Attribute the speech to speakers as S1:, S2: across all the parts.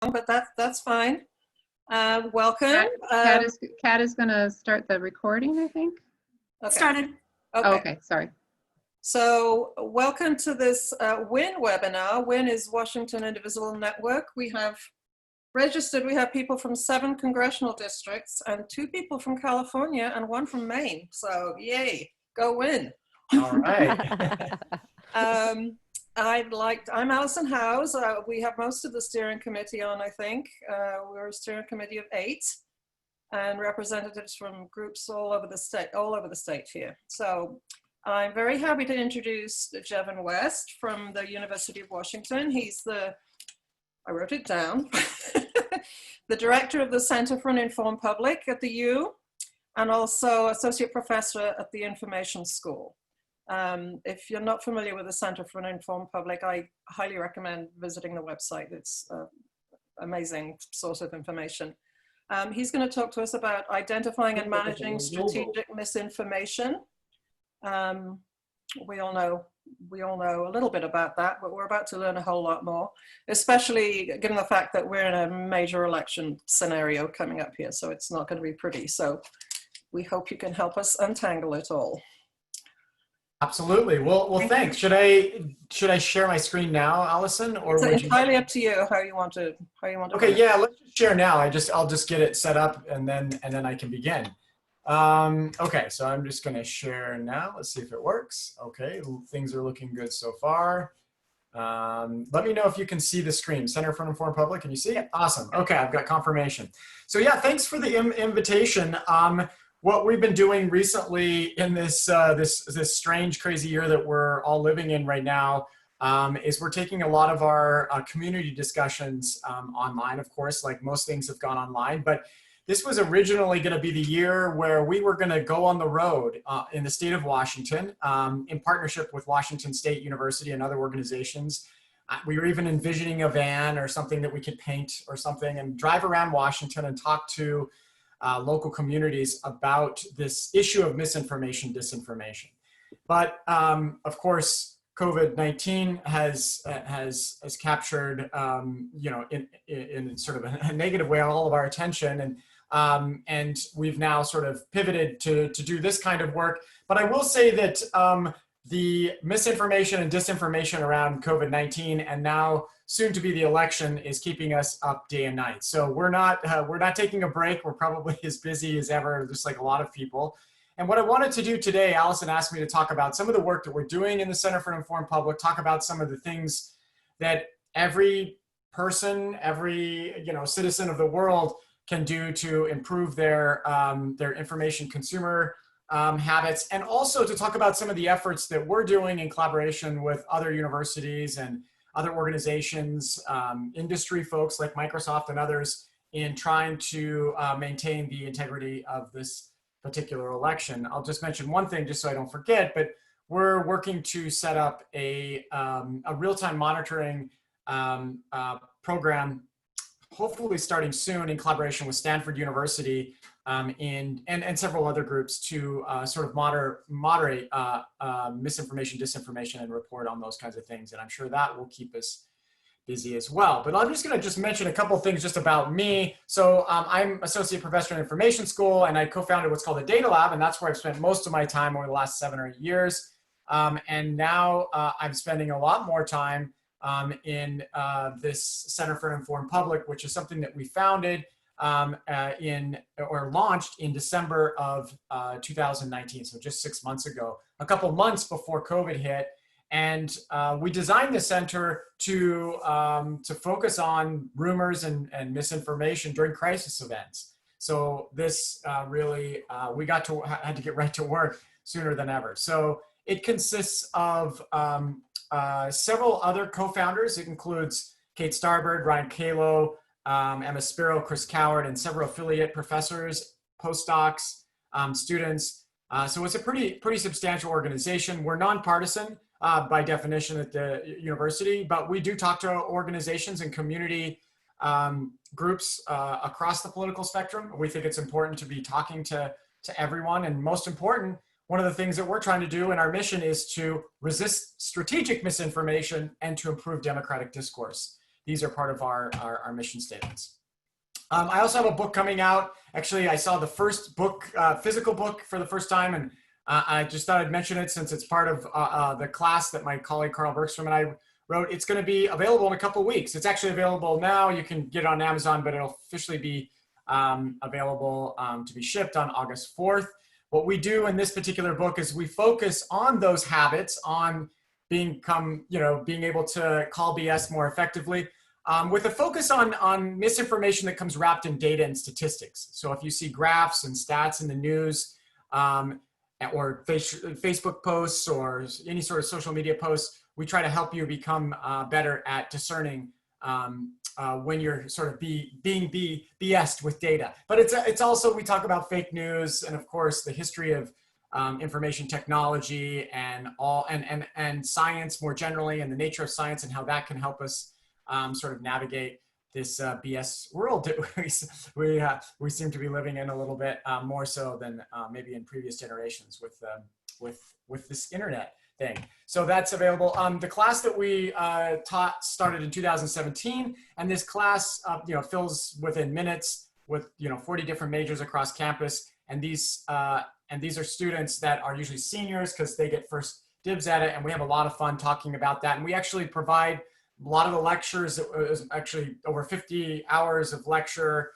S1: but that's fine. Welcome.
S2: Kat is going to start the recording, I think.
S1: Okay.
S3: Started.
S1: Okay.
S2: Oh, okay, sorry.
S1: So welcome to this WIN webinar. WIN is Washington Indivisible Network. We have people from 7 congressional districts and 2 people from California and 1 from Maine. So yay, go WIN.
S4: All right.
S1: I'm Alison Howes. We have most of the steering committee on, I think. We're a steering committee of 8 and representatives from groups all over the state here. So I'm very happy to introduce Jevin West from the University of Washington. He's I wrote it down, the director of the Center for an Informed Public at the U, and also associate professor at the Information School. If you're not familiar with the Center for an Informed Public, I highly recommend visiting the website. It's an amazing source of information. He's going to talk to us about identifying and managing strategic misinformation. We all know a little bit about that, but we're about to learn a whole lot more, especially given the fact that we're in a major election scenario coming up here, so it's not going to be pretty. So we hope you can help us untangle it all.
S4: Absolutely. Well, thanks. Should I share my screen now, Alison, or
S1: it's entirely up to you how you want to.
S4: Okay, yeah, let's just share now. I'll just get it set up and then I can begin. Okay, so I'm just going to share now. Let's see if it works. Okay, things are looking good so far. Let me know if you can see the screen. Center for an Informed Public, can you see it? Awesome. Okay, I've got confirmation. So yeah, thanks for the invitation. What we've been doing recently in this strange, crazy year that we're all living in right now is we're taking a lot of our community discussions online, of course, like most things have gone online, but this was originally going to be the year where we were going to go on the road in the state of Washington in partnership with Washington State University and other organizations. We were even envisioning a van or something that we could paint or something and drive around Washington and talk to local communities about this issue of misinformation, disinformation. But of course, COVID-19 has captured, in sort of a negative way all of our attention, and we've now sort of pivoted to do this kind of work. But I will say that the misinformation and disinformation around COVID-19 and now soon to be the election is keeping us up day and night. So we're not taking a break. We're probably as busy as ever, just like a lot of people. And what I wanted to do today, Alison asked me to talk about some of the work that we're doing in the Center for an Informed Public, talk about some of the things that every person, every citizen of the world can do to improve their information consumer habits, and also to talk about some of the efforts that we're doing in collaboration with other universities and other organizations, industry folks like Microsoft and others in trying to maintain the integrity of this particular election. I'll just mention one thing just so I don't forget, but we're working to set up a real-time monitoring program, hopefully starting soon in collaboration with Stanford University and several other groups to sort of moderate misinformation, disinformation, and report on those kinds of things. And I'm sure that will keep us busy as well. But I'm just going to mention a couple of things just about me. So I'm associate professor in information school, and I co-founded what's called the Data Lab, and that's where I've spent most of my time over the last 7 or 8 years. And now I'm spending a lot more time in this Center for an Informed Public, which is something that we founded launched in December of 2019, so just 6 months ago, a couple months before COVID hit. And we designed the center to focus on rumors and misinformation during crisis events. So this really, we had to get right to work sooner than ever. So it consists of several other co-founders. It includes Kate Starbird, Ryan Kalo, Emma Spiro, Chris Coward, and several affiliate professors, postdocs, students. So it's a pretty substantial organization. We're nonpartisan by definition at the university, but we do talk to organizations and community groups across the political spectrum. We think it's important to be talking to everyone, and most important, one of the things that we're trying to do in our mission is to resist strategic misinformation and to improve democratic discourse. these are part of our mission statements. I also have a book coming out. Actually, I saw the first book, physical book for the first time, and I just thought I'd mention it since it's part of the class that my colleague Carl Bergstrom and I wrote. It's going to be available in a couple of weeks. It's actually available now. You can get it on Amazon, but it'll officially be available to be shipped on August 4th. What we do in this particular book is we focus on those habits, on being able to call BS more effectively, with a focus on misinformation that comes wrapped in data and statistics. So if you see graphs and stats in the news, or Facebook posts or any sort of social media posts, we try to help you become better at discerning when you're sort of being BS'd with data. But it's also, we talk about fake news and of course the history of information technology and science more generally, and the nature of science and how that can help us sort of navigate this BS world that we seem to be living in a little bit more so than maybe in previous generations with this internet thing. So that's available. The class that we taught started in 2017, and this class fills within minutes with 40 different majors across campus, and these are students that are usually seniors because they get first dibs at it, and we have a lot of fun talking about that. And we actually provide a lot of the lectures. It was actually over 50 hours of lecture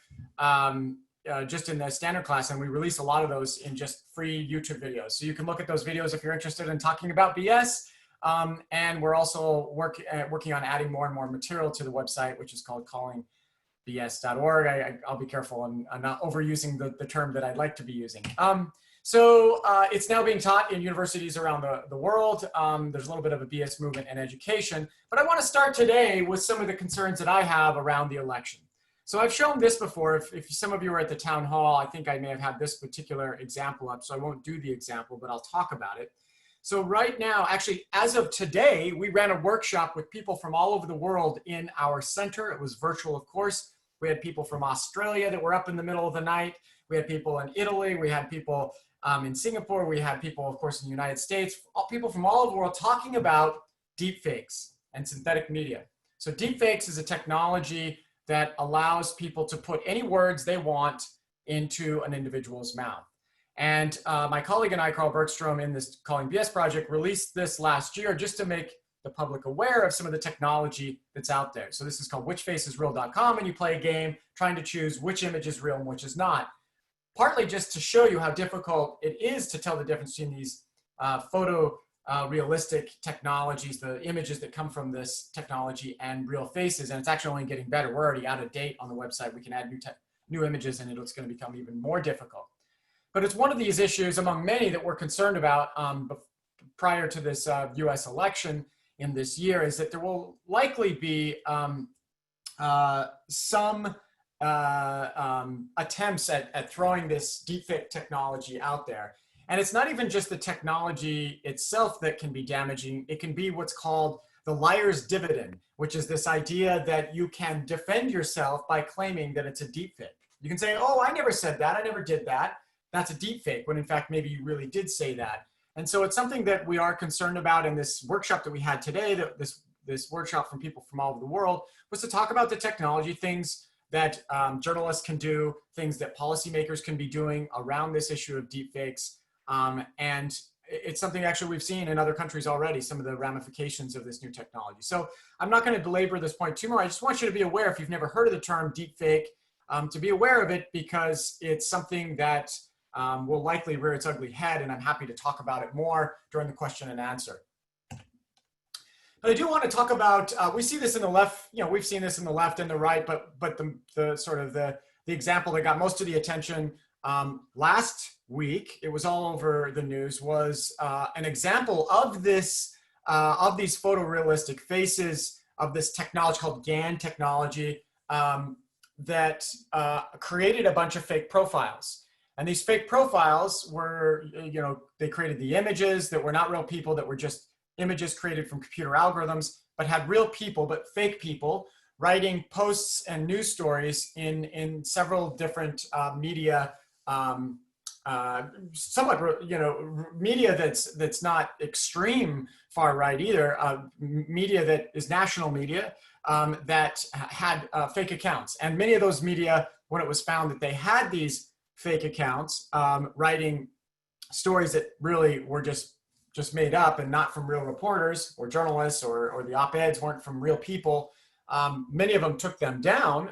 S4: just in the standard class, and we release a lot of those in just free YouTube videos. So you can look at those videos if you're interested in talking about BS. And we're also working on adding more and more material to the website, which is called callingbs.org. I'll be careful and I'm not overusing the term that I'd like to be using. So it's now being taught in universities around the world. There's a little bit of a BS movement in education, but I want to start today with some of the concerns that I have around the election. So I've shown this before. If some of you were at the town hall, I think I may have had this particular example up, so I won't do the example, but I'll talk about it. So right now, actually, as of today, we ran a workshop with people from all over the world in our center. It was virtual, of course. We had people from Australia that were up in the middle of the night. We had people in Italy. We had people in Singapore. We had people, of course, in the United States. People from all over the world talking about deepfakes and synthetic media. So deepfakes is a technology that allows people to put any words they want into an individual's mouth. And my colleague and I, Carl Bergstrom, in this Calling BS project, released this last year just to make the public aware of some of the technology that's out there. So this is called whichfaceisreal.com, and you play a game trying to choose which image is real and which is not. Partly just to show you how difficult it is to tell the difference between these realistic technologies, the images that come from this technology, and real faces. And it's actually only getting better. We're already out of date on the website. We can add new images, and it's going to become even more difficult. But it's one of these issues among many that we're concerned about prior to this US election in this year, is that there will likely be some attempts at throwing this deepfake technology out there. And it's not even just the technology itself that can be damaging. It can be what's called the liar's dividend, which is this idea that you can defend yourself by claiming that it's a deepfake. You can say, oh, I never said that. I never did that. That's a deepfake, when in fact, maybe you really did say that. And so it's something that we are concerned about in this workshop that we had today, this workshop from people from all over the world, was to talk about the technology, things that journalists can do, things that policymakers can be doing around this issue of deepfakes. And it's something actually we've seen in other countries already, some of the ramifications of this new technology. So I'm not going to belabor this point too much. I just want you to be aware, if you've never heard of the term deepfake, to be aware of it, because it's something that will likely rear its ugly head, and I'm happy to talk about it more during the question and answer. But I do want to talk about, we see this in the left, we've seen this in the left and the right, but the sort of the example that got most of the attention last week, it was all over the news, was an example of this, of these photorealistic faces, of this technology called GAN technology that created a bunch of fake profiles. And these fake profiles were, they created the images that were not real people, that were just images created from computer algorithms, but had real people, but fake people, writing posts and news stories in several different media somewhat, media that's not extreme far right either, media that is national media that had fake accounts. And many of those media, when it was found that they had these fake accounts writing stories that really were just made up and not from real reporters or journalists, or the op-eds weren't from real people, many of them took them down,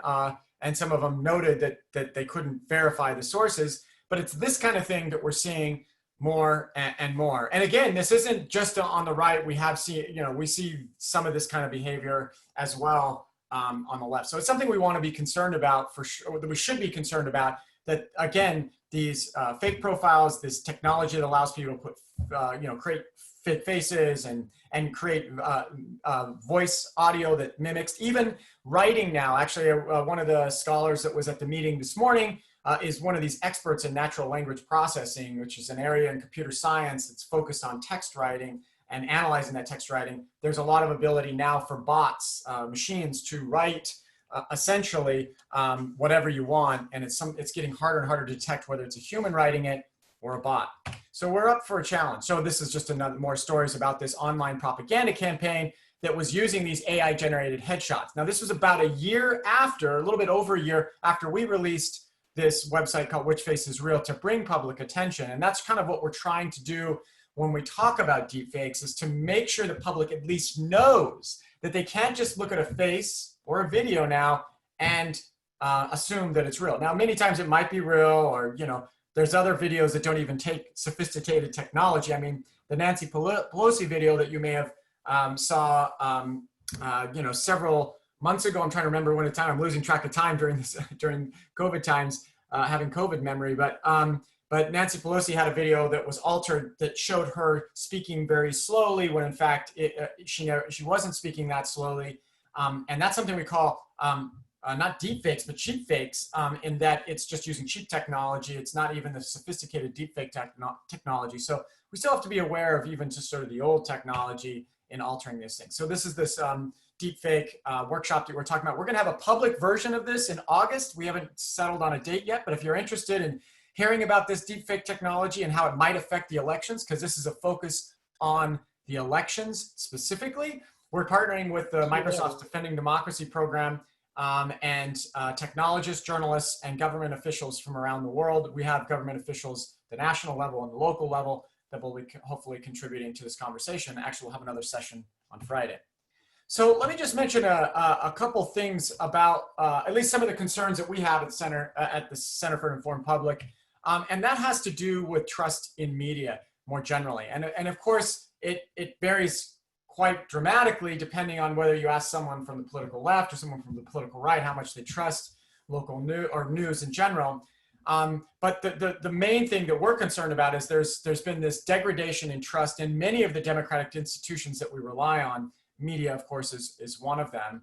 S4: and some of them noted that they couldn't verify the sources. But it's this kind of thing that we're seeing more and more. And again, this isn't just on the right. We have seen, we see some of this kind of behavior as well on the left. So it's something we want to be concerned about for sure, that we should be concerned about, that again, these fake profiles, this technology that allows people to put, create fake faces and create voice audio that mimics, even writing now. Actually, one of the scholars that was at the meeting this morning is one of these experts in natural language processing, which is an area in computer science that's focused on text writing and analyzing that text writing. There's a lot of ability now for bots, machines, to write essentially whatever you want, and it's getting harder and harder to detect whether it's a human writing it or a bot. So we're up for a challenge. So this is just another more stories about this online propaganda campaign that was using these AI generated headshots. Now this was about a year after, a little bit over a year after we released this website called Which Face is Real to bring public attention. And that's kind of what we're trying to do when we talk about deepfakes, is to make sure the public at least knows that they can't just look at a face or a video now and assume that it's real. Now, many times it might be real, or, there's other videos that don't even take sophisticated technology. I mean, the Nancy Pelosi video that you may have saw, several months ago. I'm trying to remember when I'm losing track of time during COVID times, having COVID memory. But Nancy Pelosi had a video that was altered that showed her speaking very slowly, when in fact she wasn't speaking that slowly. And that's something we call not deep fakes, but cheap fakes, in that it's just using cheap technology. It's not even the sophisticated deepfake technology. So we still have to be aware of even just sort of the old technology in altering these things. So this is this deepfake workshop that we're talking about. We're going to have a public version of this in August. We haven't settled on a date yet, but if you're interested in hearing about this deepfake technology and how it might affect the elections, because this is a focus on the elections specifically, we're partnering with the Microsoft's Defending Democracy program, and technologists, journalists, and government officials from around the world. We have government officials at the national level and the local level that will be hopefully contributing to this conversation. Actually, we'll have another session on Friday. So let me just mention a couple things about at least some of the concerns that we have at the Center for an Informed Public, and that has to do with trust in media more generally. And of course, it varies quite dramatically depending on whether you ask someone from the political left or someone from the political right how much they trust local news or news in general. But the main thing that we're concerned about is there's been this degradation in trust in many of the democratic institutions that we rely on. Media, of course, is one of them.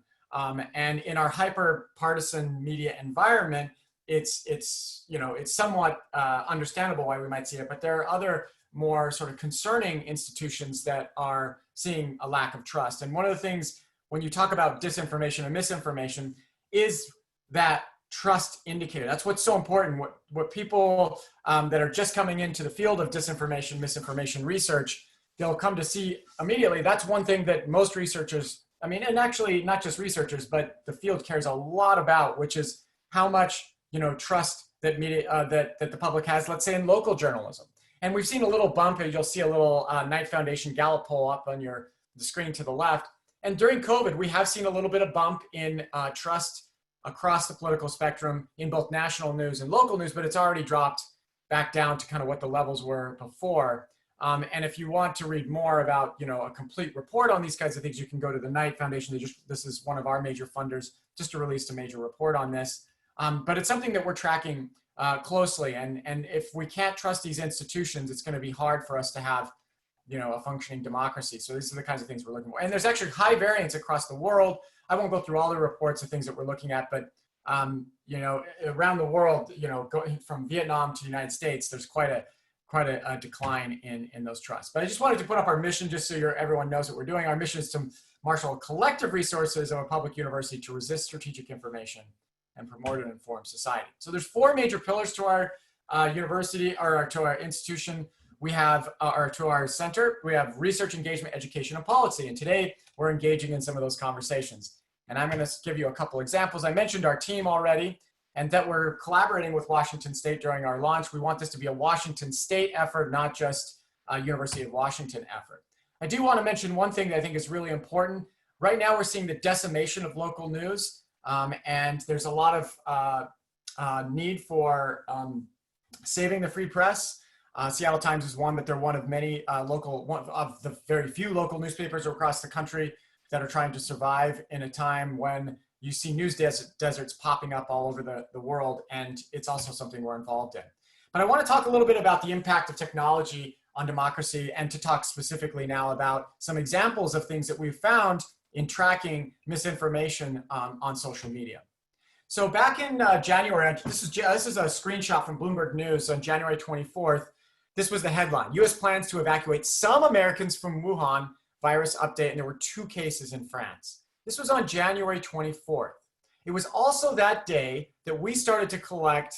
S4: And in our hyper-partisan media environment, it's somewhat understandable why we might see it, but there are other more sort of concerning institutions that are seeing a lack of trust. And one of the things when you talk about disinformation and misinformation is that trust indicator. That's what's so important. What people that are just coming into the field of disinformation, misinformation research, they'll come to see immediately. That's one thing that most researchers, and actually not just researchers, but the field cares a lot about, which is how much trust that media that the public has, let's say in local journalism. And we've seen a little bump, and you'll see a little Knight Foundation Gallup poll up on the screen to the left. And during COVID, we have seen a little bit of bump in trust across the political spectrum in both national news and local news, but it's already dropped back down to kind of what the levels were before. And if you want to read more about, a complete report on these kinds of things, you can go to the Knight Foundation. This is one of our major funders, just released a major report on this. But it's something that we're tracking closely. And if we can't trust these institutions, it's going to be hard for us to have, a functioning democracy. So these are the kinds of things we're looking for. And there's actually high variance across the world. I won't go through all the reports of things that we're looking at, but around the world, going from Vietnam to the United States, there's quite a decline in those trusts. But I just wanted to put up our mission just so everyone knows what we're doing. Our mission is to marshal collective resources of a public university to resist strategic information and promote an informed society. So there's 4 major pillars to our university or to our institution, we have, or to our center, we have research, engagement, education, and policy. And today we're engaging in some of those conversations. And I'm going to give you a couple examples. I mentioned our team already, and that we're collaborating with Washington State during our launch. We want this to be a Washington State effort, not just a University of Washington effort. I do want to mention one thing that I think is really important. Right now, we're seeing the decimation of local news, and there's a lot of need for saving the free press. Seattle Times is one, but they're one of many one of the very few local newspapers across the country that are trying to survive in a time when you see news deserts popping up all over the world, and it's also something we're involved in. But I want to talk a little bit about the impact of technology on democracy, and to talk specifically now about some examples of things that we've found in tracking misinformation on social media. So back in January, this is a screenshot from Bloomberg News on January 24th. This was the headline: U.S. plans to evacuate some Americans from Wuhan, virus update, and there were 2 cases in France. This was on January 24th. It was also that day that we started to collect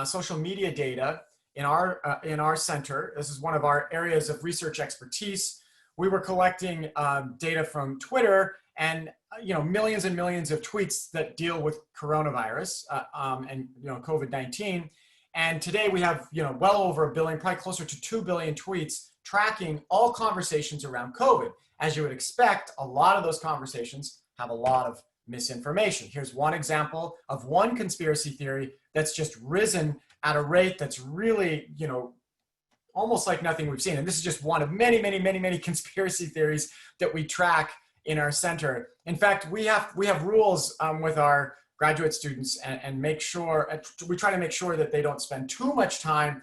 S4: social media data in our center. This is one of our areas of research expertise. We were collecting data from Twitter and millions and millions of tweets that deal with coronavirus and COVID-19. And today we have well over 1 billion, probably closer to 2 billion tweets tracking all conversations around COVID. As you would expect, a lot of those conversations have a lot of misinformation. Here's one example of one conspiracy theory that's just risen at a rate that's really, almost like nothing we've seen. And this is just one of many, many, many, many conspiracy theories that we track in our center. In fact, we have rules with our graduate students and make sure, we try to make sure that they don't spend too much time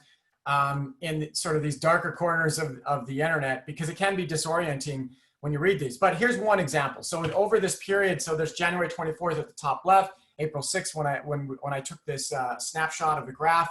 S4: in sort of these darker corners of the internet, because it can be disorienting when you read these. But here's one example. So over this period, so there's January 24th at the top left, April 6th when I took this snapshot of the graph.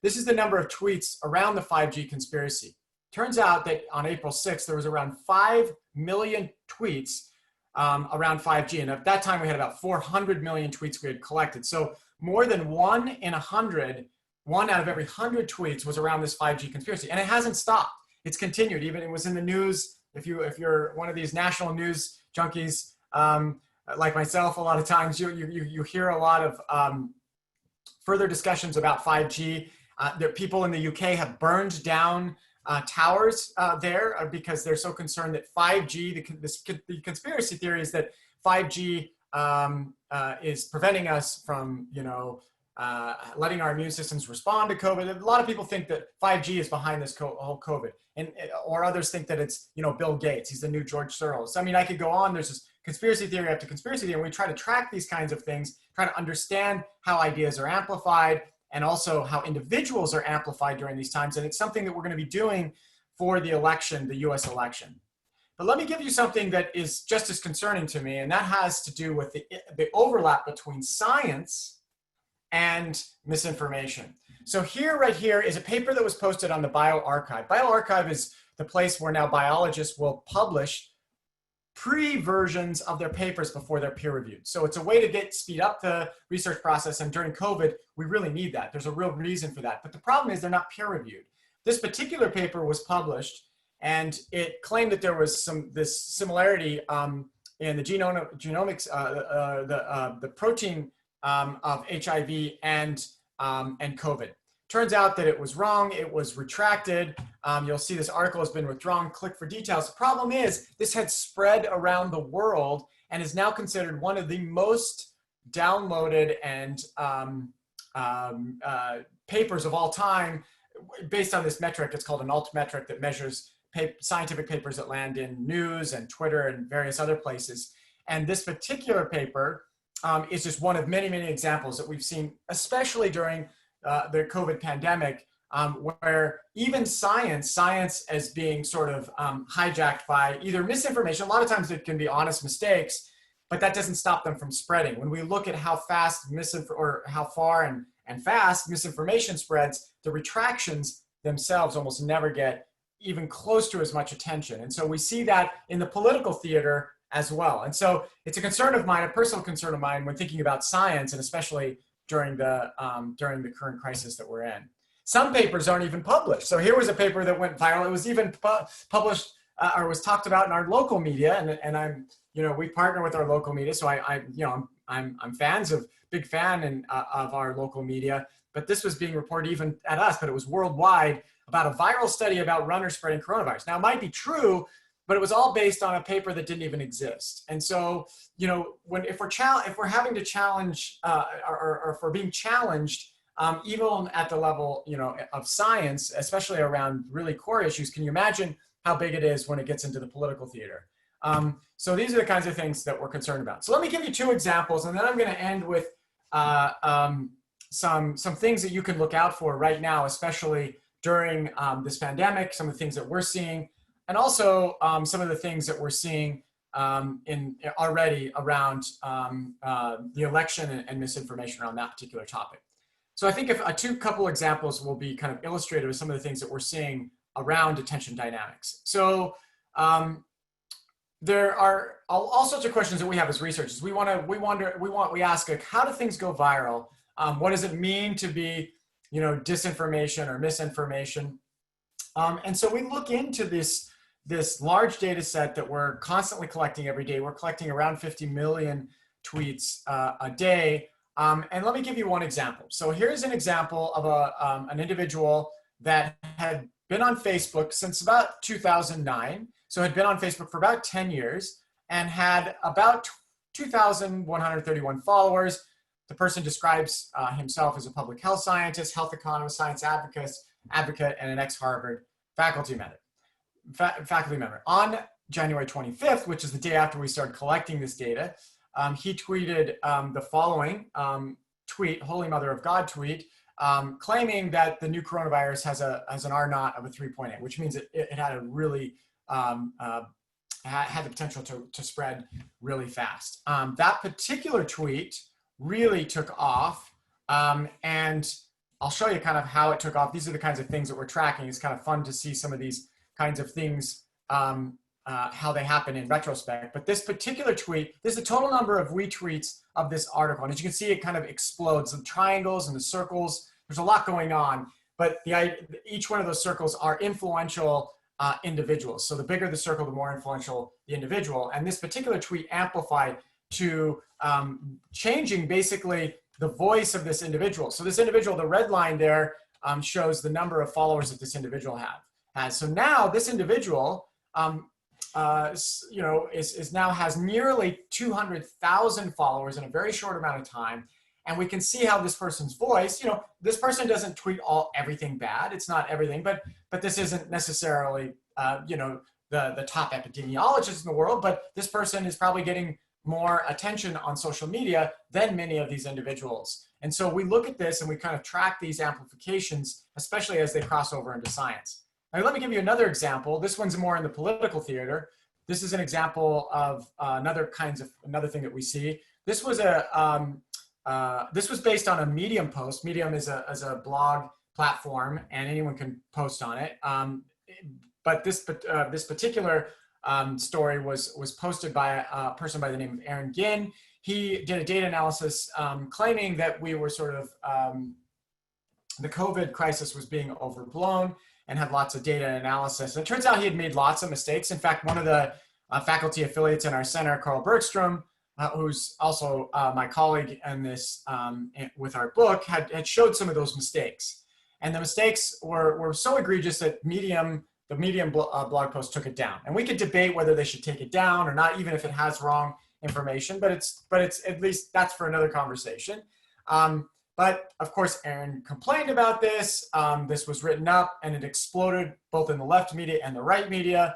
S4: This is the number of tweets around the 5G conspiracy. Turns out that on April 6th, there was around 5 million tweets around 5G. And at that time, we had about 400 million tweets we had collected. So more than 1 out of every 100 tweets was around this 5G conspiracy. And it hasn't stopped. It's continued. Even it was in the news. If you're one of these national news junkies like myself, a lot of times you hear a lot of further discussions about 5G. People in the UK have burned down towers there because they're so concerned that 5G, the conspiracy theory is that 5G is preventing us from, letting our immune systems respond to COVID. A lot of people think that 5G is behind this whole COVID, or others think that it's, Bill Gates. He's the new George Soros. I mean, I could go on. There's this conspiracy theory after conspiracy theory, and we try to track these kinds of things, try to understand how ideas are amplified and also how individuals are amplified during these times. And it's something that we're going to be doing for the election, the US election. But let me give you something that is just as concerning to me, and that has to do with the overlap between science and misinformation. So right here is a paper that was posted on the bioRxiv. bioRxiv is the place where now biologists will publish pre-versions of their papers before they're peer-reviewed. So it's a way to speed up the research process, and during COVID, we really need that. There's a real reason for that. But the problem is they're not peer-reviewed. This particular paper was published, and it claimed that there was this similarity in the genomics, the protein of HIV and COVID. Turns out that it was wrong. It was retracted. You'll see this article has been withdrawn. Click for details. The problem is this had spread around the world and is now considered one of the most downloaded and papers of all time based on this metric. It's called an alt metric that measures scientific papers that land in news and Twitter and various other places. And this particular paper is just one of many, many examples that we've seen, especially during the COVID pandemic, where even science as being sort of hijacked by either misinformation. A lot of times it can be honest mistakes, but that doesn't stop them from spreading. When we look at how fast or how far and fast misinformation spreads, the retractions themselves almost never get even close to as much attention. And so we see that in the political theater as well. And so it's a concern of mine, a personal concern of mine when thinking about science, and especially during the current crisis that we're in. Some papers aren't even published. So here was a paper that went viral. It was even published or was talked about in our local media, and I'm, we partner with our local media, so I'm big fan of our local media. But this was being reported even at us, but it was worldwide, about a viral study about runners spreading coronavirus. Now, it might be true, but it was all based on a paper that didn't even exist. And so, if we're having to challenge, or if we're being challenged, even at the level, of science, especially around really core issues, can you imagine how big it is when it gets into the political theater? So these are the kinds of things that we're concerned about. So let me give you 2 examples, and then I'm going to end with some things that you can look out for right now, especially during this pandemic, some of the things that we're seeing, and also some of the things that we're seeing already around the election and misinformation around that particular topic. So I think if couple examples will be kind of illustrative of some of the things that we're seeing around attention dynamics. So there are all sorts of questions that we have as researchers. We ask, like, how do things go viral? What does it mean to be, disinformation or misinformation? And so we look into this large data set that we're constantly collecting every day. We're collecting around 50 million tweets a day. And let me give you one example. So here's an example of an individual that had been on Facebook since about 2009. So had been on Facebook for about 10 years and had about 2,131 followers. The person describes himself as a public health scientist, health economist, science advocate, and an ex-Harvard faculty member. On January 25th, which is the day after we started collecting this data, he tweeted the following tweet, Holy Mother of God tweet, claiming that the new coronavirus has an R naught of a 3.8, which means it had a really had the potential to spread really fast. That particular tweet really took off, and I'll show you kind of how it took off. These are the kinds of things that we're tracking. It's kind of fun to see some of these kinds of things, how they happen in retrospect. But this particular tweet, this is the total number of retweets of this article. And as you can see, it kind of explodes. The triangles and the circles, there's a lot going on. But each one of those circles are influential individuals. So the bigger the circle, the more influential the individual. And this particular tweet amplified to changing basically the voice of this individual. So this individual, the red line there, shows the number of followers that this individual has. So now this individual, now has nearly 200,000 followers in a very short amount of time. And we can see how this person's voice, this person doesn't tweet everything bad. It's not everything, but this isn't necessarily, the top epidemiologist in the world, but this person is probably getting more attention on social media than many of these individuals. And so we look at this and we kind of track these amplifications, especially as they cross over into science. Now, let me give you another example. This one's more in the political theater. This is an example of another thing that we see. This was based on a Medium post. Medium is a blog platform, and anyone can post on it. But this particular story was posted by a person by the name of Aaron Ginn. He did a data analysis claiming that we were sort of, the COVID crisis was being overblown, and had lots of data analysis. And it turns out he had made lots of mistakes. In fact, one of the faculty affiliates in our center, Carl Bergstrom, who's also my colleague in this, with our book, had showed some of those mistakes. And the mistakes were so egregious that the Medium blog post took it down. And we could debate whether they should take it down or not, even if it has wrong information, but it's at least that's for another conversation. But of course, Aaron complained about this. This was written up and it exploded both in the left media and the right media.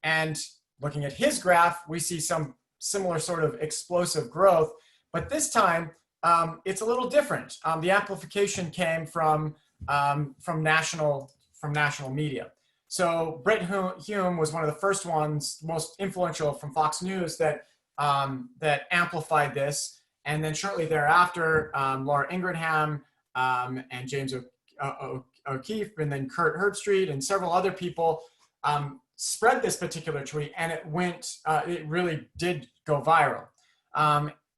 S4: And looking at his graph, we see some similar sort of explosive growth, but this time it's a little different. The amplification came from national media. So Brit Hume was one of the first ones, most influential from Fox News that amplified this. And then shortly thereafter, Laura Ingraham and James O'Keefe, and then Kurt Herbstreit and several other people spread this particular tweet, and it really did go viral.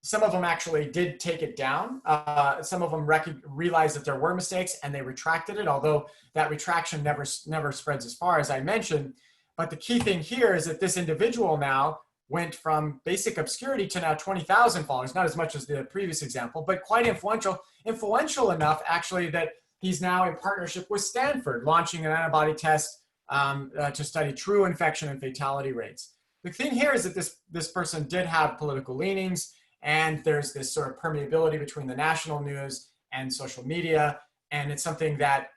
S4: some of them actually did take it down. Some of them realized that there were mistakes and they retracted it, although that retraction never spreads as far as I mentioned. But the key thing here is that this individual now went from basic obscurity to now 20,000 followers, not as much as the previous example, but quite influential enough actually that he's now in partnership with Stanford, launching an antibody test to study true infection and fatality rates. The thing here is that this person did have political leanings, and there's this sort of permeability between the national news and social media, and it's something that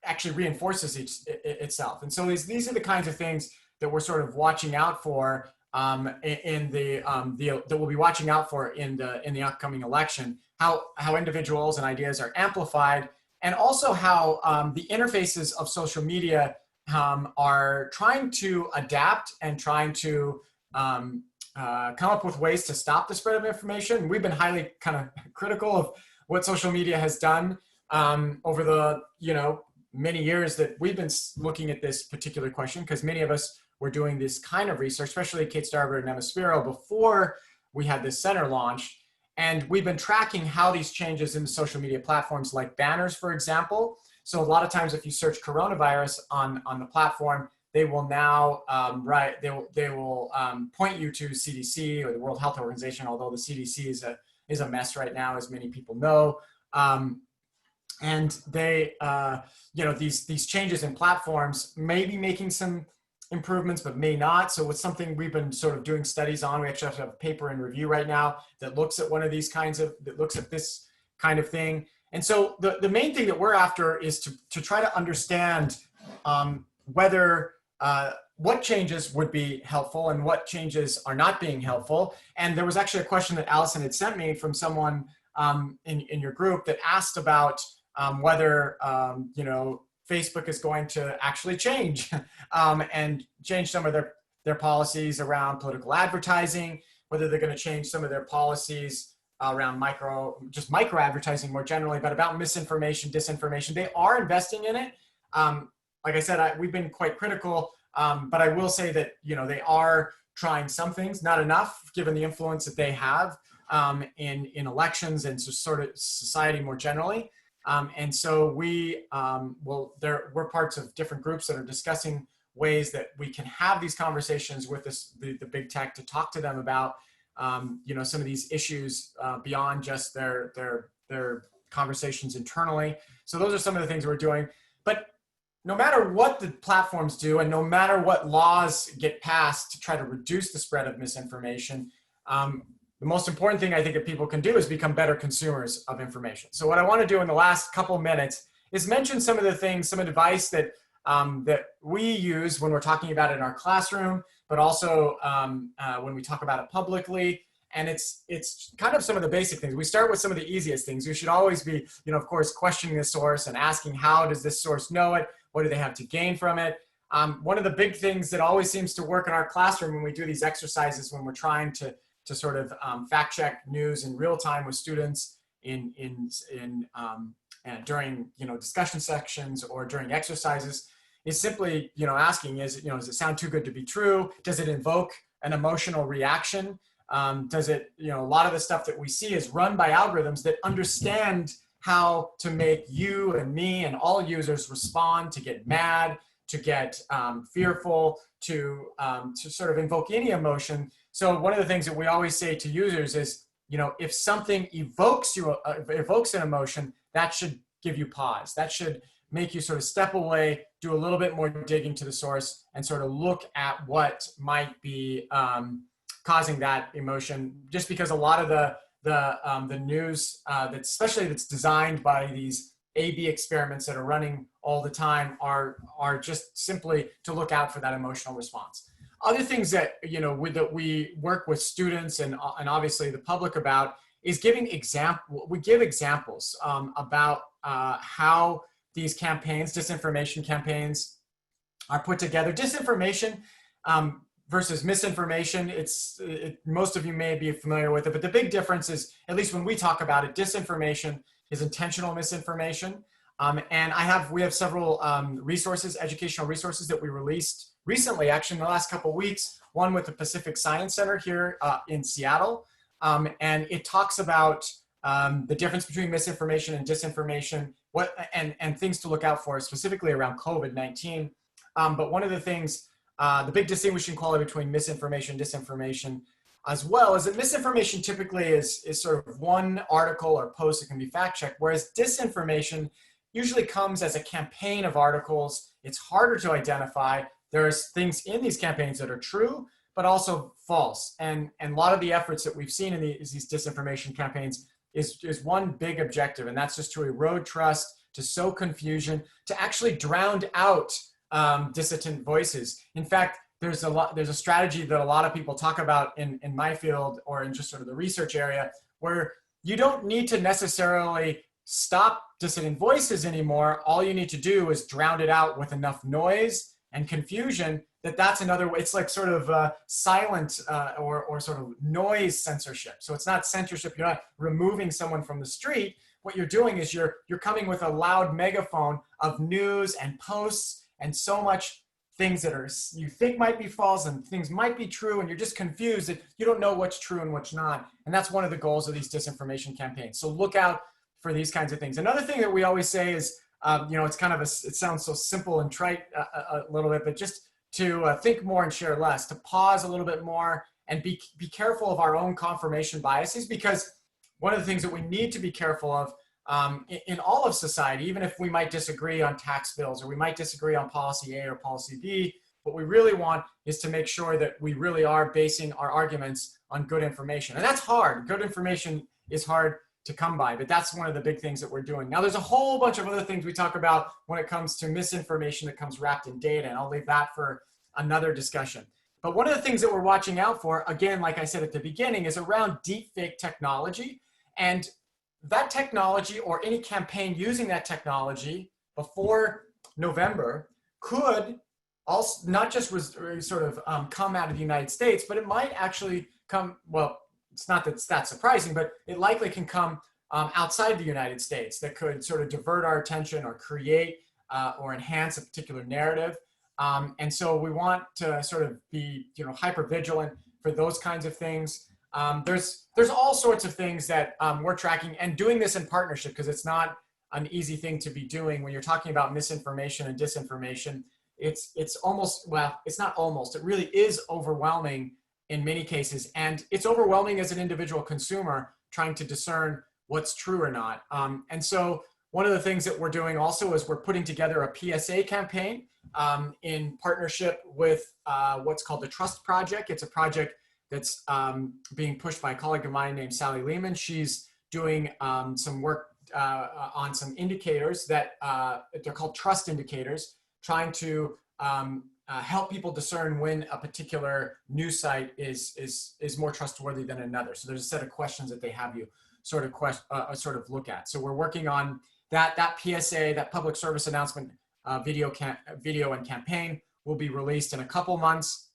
S4: actually reinforces itself. And so these are the kinds of things that we're sort of watching out for that we'll be watching out for in the upcoming election. How individuals and ideas are amplified, and also how the interfaces of social media are trying to adapt and trying to come up with ways to stop the spread of information. We've been highly kind of critical of what social media has done over the many years that we've been looking at this particular question, because many of us were doing this kind of research, especially Kate Starber and Emma Spiro, before we had this center launched. And we've been tracking how these changes in social media platforms like banners, for example. So a lot of times if you search coronavirus on the platform, they will now they will point you to CDC or the World Health Organization, although the CDC is a mess right now, as many people know. And they, these changes in platforms may be making some improvements, but may not. So it's something we've been sort of doing studies on. We actually have a paper in review right now that looks at that looks at this kind of thing. And so the main thing that we're after is to try to understand whether what changes would be helpful and what changes are not being helpful. And there was actually a question that Allison had sent me from someone in your group that asked about whether Facebook is going to actually change and change some of their policies around political advertising, whether they're going to change some of their policies around micro advertising more generally, but about misinformation, disinformation. They are investing in it. Like I said, we've been quite critical, but I will say that they are trying some things, not enough, given the influence that they have in elections and sort of society more generally. And so we're parts of different groups that are discussing ways that we can have these conversations with the big tech to talk to them about some of these issues beyond just their conversations internally. So those are some of the things we're doing. But no matter what the platforms do, and no matter what laws get passed to try to reduce the spread of misinformation, the most important thing I think that people can do is become better consumers of information. So what I want to do in the last couple of minutes is mention some of the things, some advice that we use when we're talking about it in our classroom, but also when we talk about it publicly. And it's kind of some of the basic things. We start with some of the easiest things. You should always be, of course, questioning the source and asking, how does this source know it? What do they have to gain from it? One of the big things that always seems to work in our classroom when we do these exercises, when we're trying to sort of fact check news in real time with students during discussion sections or during exercises, is simply asking, does it sound too good to be true? Does it invoke an emotional reaction? Does it, a lot of the stuff that we see is run by algorithms that understand how to make you and me and all users respond, to get mad, to get fearful, to sort of invoke any emotion. So one of the things that we always say to users is, if something evokes an emotion, that should give you pause. That should make you sort of step away, do a little bit more digging to the source, and sort of look at what might be causing that emotion. Just because a lot of the news, especially that's designed by these A/B experiments that are running all the time, are just simply to look out for that emotional response. Other things that that we work with students and obviously the public about is giving examples. We give examples about how these campaigns, disinformation campaigns, are put together. Disinformation versus misinformation, most of you may be familiar with it, but the big difference is, at least when we talk about it, disinformation is intentional misinformation. And we have several resources, educational resources that we released recently, actually in the last couple of weeks, one with the Pacific Science Center here in Seattle, and it talks about the difference between misinformation and disinformation, and things to look out for specifically around COVID-19. But one of the things, the big distinguishing quality between misinformation and disinformation as well is that misinformation typically is sort of one article or post that can be fact-checked, whereas disinformation usually comes as a campaign of articles. It's harder to identify. There's things in these campaigns that are true, but also false. And a lot of the efforts that we've seen in these disinformation campaigns is one big objective, and that's just to erode trust, to sow confusion, to actually drown out dissident voices. In fact, there's a strategy that a lot of people talk about in my field or in just sort of the research area, where you don't need to necessarily stop dissident voices anymore. All you need to do is drown it out with enough noise and confusion that's another way. It's like sort of silent or sort of noise censorship. So it's not censorship. You're not removing someone from the street. What you're doing is you're coming with a loud megaphone of news and posts and so much things that you think might be false and things might be true, and you're just confused that you don't know what's true and what's not. And that's one of the goals of these disinformation campaigns. So look out for these kinds of things. Another thing that we always say is, it's kind of it sounds so simple and trite a little bit, but just to think more and share less, to pause a little bit more and be careful of our own confirmation biases, because one of the things that we need to be careful of in all of society, even if we might disagree on tax bills or we might disagree on policy A or policy B, what we really want is to make sure that we really are basing our arguments on good information. And that's hard. Good information is hard to come by, but that's one of the big things that we're doing. Now, there's a whole bunch of other things we talk about when it comes to misinformation that comes wrapped in data, and I'll leave that for another discussion. But one of the things that we're watching out for, again, like I said at the beginning, is around deepfake technology. And that technology, or any campaign using that technology before November, could also not just sort of come out of the United States, but it might actually come, well, it's not that it's that surprising, but it likely can come outside the United States that could sort of divert our attention or create or enhance a particular narrative. And so we want to sort of be, hyper vigilant for those kinds of things. There's all sorts of things that we're tracking and doing this in partnership, because it's not an easy thing to be doing when you're talking about misinformation and disinformation. It's almost, well, it's not almost, it really is overwhelming in many cases. And it's overwhelming as an individual consumer trying to discern what's true or not. And so one of the things that we're doing also is we're putting together a PSA campaign in partnership with what's called the Trust Project. It's a project that's being pushed by a colleague of mine named Sally Lehman. She's doing some work on some indicators that they're called trust indicators, trying to help people discern when a particular news site is more trustworthy than another. So there's a set of questions that they have you sort of look at. So we're working on that PSA, that public service announcement video and campaign will be released in a couple months.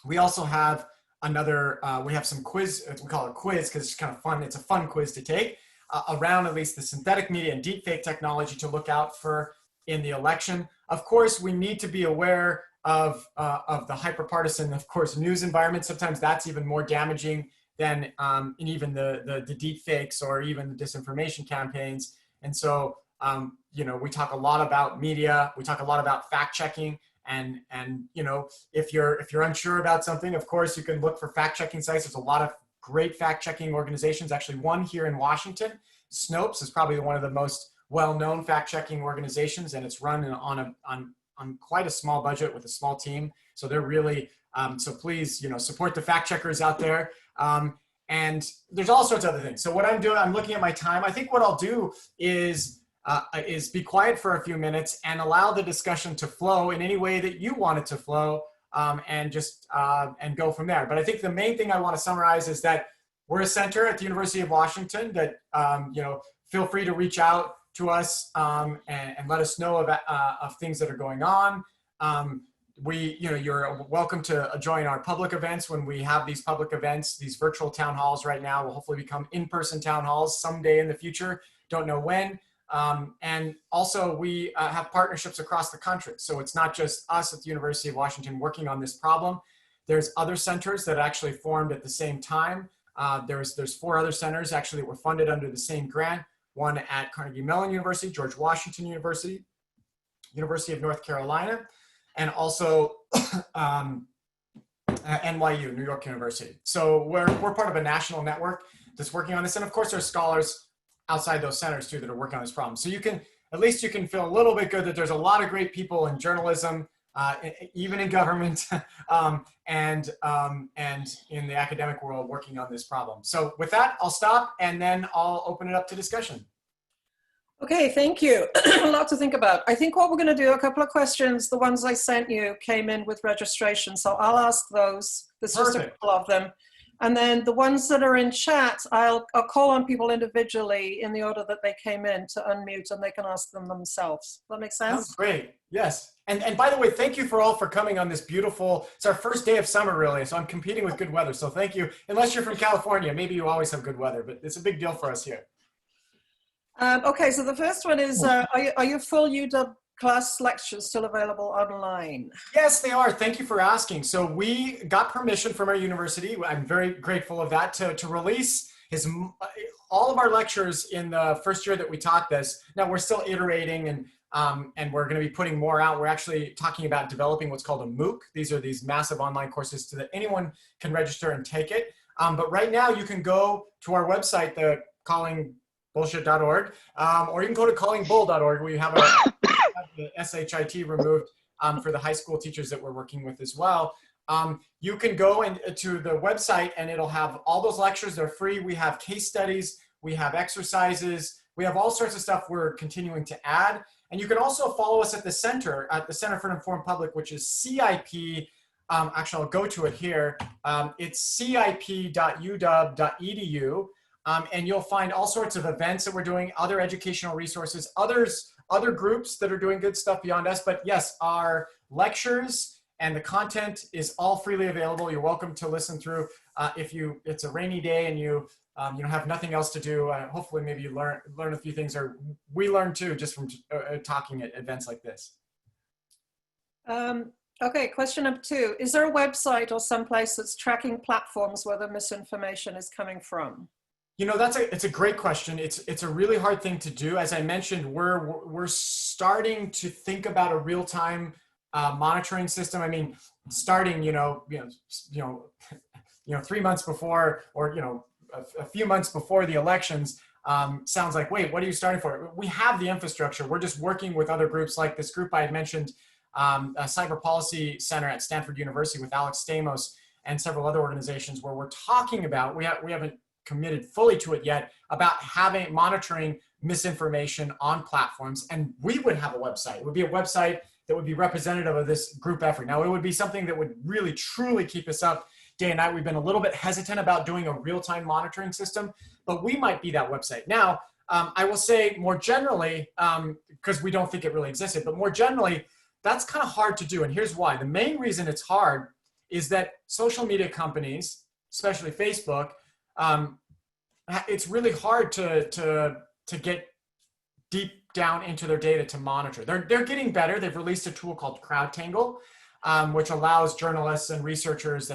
S4: We also have we have some quiz, we call it a quiz because it's kind of fun. It's a fun quiz to take around at least the synthetic media and deepfake technology to look out for in the election. Of course, we need to be aware of the hyperpartisan, of course, news environment. Sometimes that's even more damaging than in even the deepfakes or even the disinformation campaigns. And so, we talk a lot about media. We talk a lot about fact checking. And if you're unsure about something, of course, you can look for fact checking sites. There's a lot of great fact checking organizations. Actually, one here in Washington, Snopes, is probably one of the most well-known fact checking organizations, and it's run on quite a small budget with a small team. So they're really so please support the fact checkers out there. And there's all sorts of other things. So what I'm doing, I'm looking at my time. I think what I'll do is be quiet for a few minutes and allow the discussion to flow in any way that you want it to flow, and just and go from there. But I think the main thing I want to summarize is that we're a center at the University of Washington that feel free to reach out to us and let us know of things that are going on. You're welcome to join our public events when we have these public events. These virtual town halls right now will hopefully become in-person town halls someday in the future. Don't know when. And also we have partnerships across the country. So it's not just us at the University of Washington working on this problem. There's other centers that actually formed at the same time There's 4 other centers actually that were funded under the same grant. One at Carnegie Mellon University, George Washington University, University of North Carolina, and also NYU, New York University. So we're part of a national network that's working on this. And of course, there's scholars outside those centers too that are working on this problem. So at least you can feel a little bit good that there's a lot of great people in journalism, even in government, and in the academic world working on this problem. So with that, I'll stop and then I'll open it up to discussion.
S1: Okay, thank you. A lot to think about. I think what we're going to do, a couple of questions, the ones I sent you came in with registration, so I'll ask those. There's just a couple of them. And then the ones that are in chat, I'll call on people individually in the order that they came in to unmute, and they can ask them themselves. Does that make sense?
S4: Sounds great. Yes. And by the way, thank you for all for coming on this beautiful, it's our first day of summer really, so I'm competing with good weather. So thank you. Unless you're from California, maybe you always have good weather, but it's a big deal for us here.
S1: Okay, so the first one is, are your full UW class lectures still available online?
S4: Yes, they are. Thank you for asking. So we got permission from our university. I'm very grateful of that to release all of our lectures in the first year that we taught this. Now we're still iterating and we're going to be putting more out. We're actually talking about developing what's called a MOOC. These are these massive online courses so that anyone can register and take it. But right now you can go to our website, the callingbullshit.org, or you can go to callingbull.org where you have the SHIT removed for the high school teachers that we're working with as well. You can go to the website and it'll have all those lectures. They're free. We have case studies. We have exercises. We have all sorts of stuff we're continuing to add. And you can also follow us at the Center for an Informed Public, which is CIP. Actually, I'll go to it here. It's cip.uw.edu. And you'll find all sorts of events that we're doing, other educational resources, other groups that are doing good stuff beyond us. But yes, our lectures and the content is all freely available. You're welcome to listen through. If it's a rainy day and you have nothing else to do, hopefully maybe you learn a few things, or we learn too just from talking at events like this.
S1: Okay, question number 2. Is there a website or someplace that's tracking platforms where the misinformation is coming from?
S4: You know, it's a great question. It's a really hard thing to do. As I mentioned, we're starting to think about a real-time monitoring system. I mean, starting 3 months before, or a few months before the elections sounds like, wait, what are you starting for? We have the infrastructure. We're just working with other groups like this group I had mentioned, a Cyber Policy Center at Stanford University with Alex Stamos and several other organizations where we're talking about, we haven't committed fully to it yet, about monitoring misinformation on platforms. And we would have a website. It would be a website that would be representative of this group effort. Now, it would be something that would really, truly keep us up day and night. We've been a little bit hesitant about doing a real-time monitoring system, but we might be that website. Now, I will say more generally, because we don't think it really existed, but more generally, that's kind of hard to do. And here's why. The main reason it's hard is that social media companies, especially Facebook, it's really hard to get deep down into their data to monitor. They're getting better. They've released a tool called CrowdTangle, which allows journalists and researchers